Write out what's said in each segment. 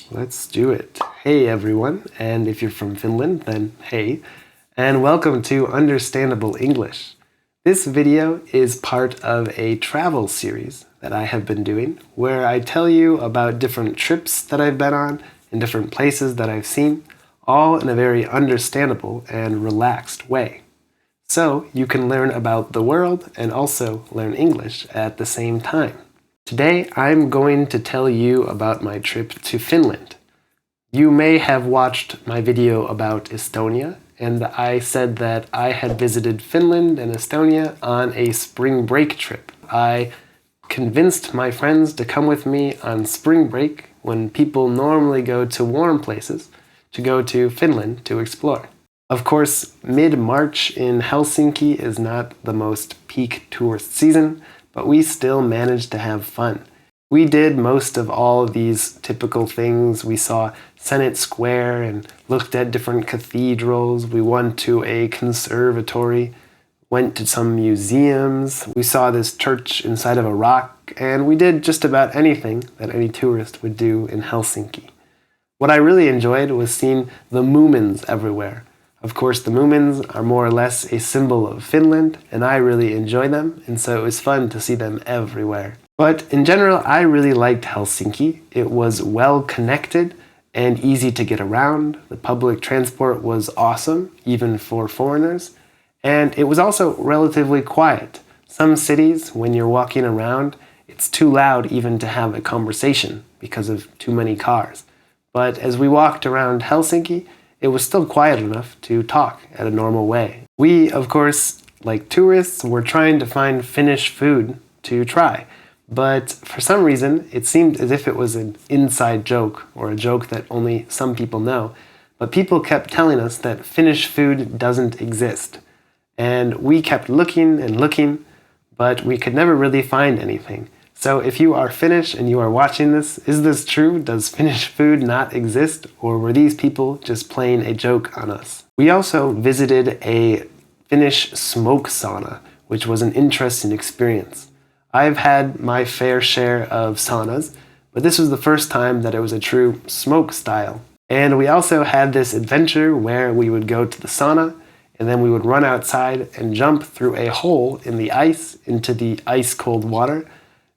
Let's do it. Hey everyone, and if you're from Finland, then hey, and welcome to Understandable English. This video is part of a travel series that I have been doing, where I tell you about different trips that I've been on and different places that I've seen, all in a very understandable and relaxed way. So you can learn about the world and also learn English at the same time. Today, I'm going to tell you about my trip to Finland. You may have watched my video about Estonia, and I said that I had visited Finland and Estonia on a spring break trip. I convinced my friends to come with me on spring break when people normally go to warm places to go to Finland to explore. Of course, mid-March in Helsinki is not the most peak tourist season, but we still managed to have fun. We did most of all of these typical things. We saw Senate Square and looked at different cathedrals. We went to a conservatory, went to some museums. We saw this church inside of a rock, and we did just about anything that any tourist would do in Helsinki. What I really enjoyed was seeing the Moomins everywhere. Of course, the Moomins are more or less a symbol of Finland, and I really enjoy them, and so it was fun to see them everywhere. But in general, I really liked Helsinki. It was well connected and easy to get around. The public transport was awesome, even for foreigners, and it was also relatively quiet. Some cities, when you're walking around, it's too loud even to have a conversation because of too many cars. But as we walked around Helsinki, it was still quiet enough to talk at a normal way. We, of course, like tourists, were trying to find Finnish food to try. But for some reason, it seemed as if it was an inside joke, or a joke that only some people know. But people kept telling us that Finnish food doesn't exist. And we kept looking and looking, but we could never really find anything. So if you are Finnish and you are watching this, is this true? Does Finnish food not exist? Or were these people just playing a joke on us? We also visited a Finnish smoke sauna, which was an interesting experience. I've had my fair share of saunas, but this was the first time that it was a true smoke style. And we also had this adventure where we would go to the sauna, and then we would run outside and jump through a hole in the ice into the ice-cold water,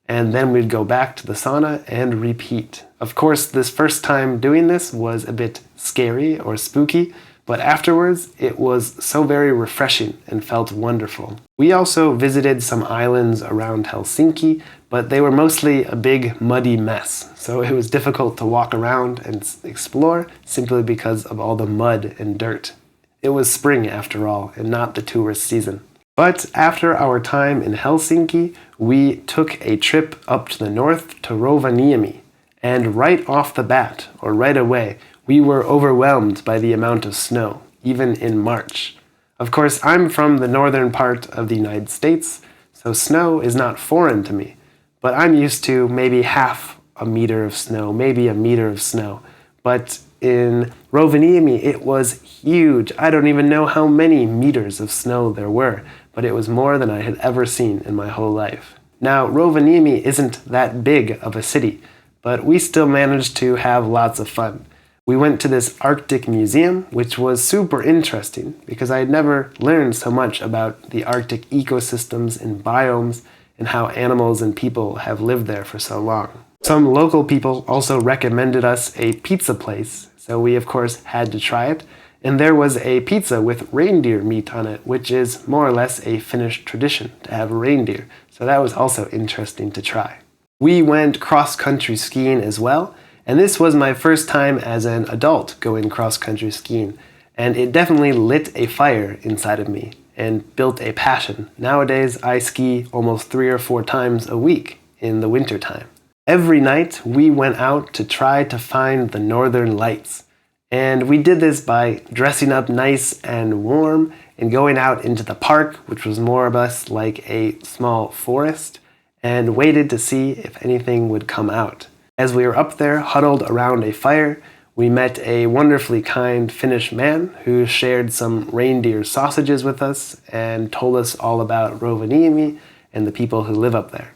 and then we'd go back to the sauna and repeat. Of course, this first time doing this was a bit scary or spooky, but afterwards it was so very refreshing and felt wonderful. We also visited some islands around Helsinki, but they were mostly a big muddy mess, so it was difficult to walk around and explore simply because of all the mud and dirt. It was spring after all, and not the tourist season. But after our time in Helsinki, we took a trip up to the north to Rovaniemi. And right off the bat, or right away, we were overwhelmed by the amount of snow, even in March. Of course, I'm from the northern part of the United States, so snow is not foreign to me. But I'm used to maybe half a meter of snow, maybe a meter of snow. But in Rovaniemi, it was huge. I don't even know how many meters of snow there were, but it was more than I had ever seen in my whole life. Now, Rovaniemi isn't that big of a city, but we still managed to have lots of fun. We went to this Arctic museum, which was super interesting because I had never learned so much about the Arctic ecosystems and biomes and how animals and people have lived there for so long. Some local people also recommended us a pizza place, so we of course had to try it. And there was a pizza with reindeer meat on it, which is more or less a Finnish tradition to have reindeer. So that was also interesting to try. We went cross-country skiing as well, and this was my first time as an adult going cross-country skiing. And it definitely lit a fire inside of me and built a passion. Nowadays, I ski almost 3 or 4 times a week in the wintertime. Every night, we went out to try to find the northern lights. And we did this by dressing up nice and warm and going out into the park, which was more or less like a small forest, and waited to see if anything would come out. As we were up there, huddled around a fire, we met a wonderfully kind Finnish man who shared some reindeer sausages with us and told us all about Rovaniemi and the people who live up there.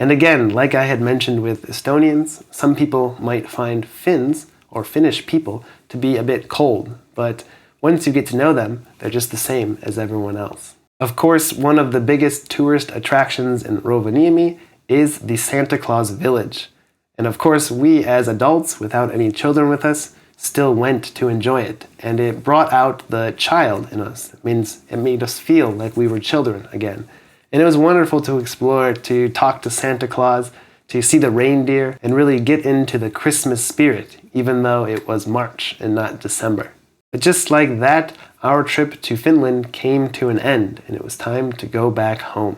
And again, like I had mentioned with Estonians, some people might find Finns, or Finnish people, to be a bit cold, but once you get to know them, they're just the same as everyone else. Of course, one of the biggest tourist attractions in Rovaniemi is the Santa Claus village. And of course, we as adults, without any children with us, still went to enjoy it. And it brought out the child in us. It means it made us feel like we were children again. And it was wonderful to explore, to talk to Santa Claus, to see the reindeer, and really get into the Christmas spirit, even though it was March and not December. But just like that, our trip to Finland came to an end, and it was time to go back home.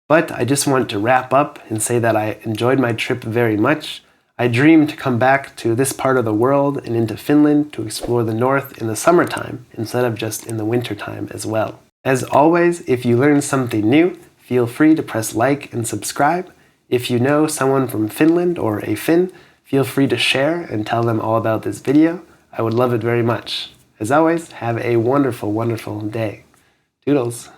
But I just want to wrap up and say that I enjoyed my trip very much. I dream to come back to this part of the world and into Finland to explore the north in the summertime instead of just in the wintertime as well. As always, if you learned something new, feel free to press like and subscribe. If you know someone from Finland or a Finn, feel free to share and tell them all about this video. I would love it very much. As always, have a wonderful, wonderful day. Doodles!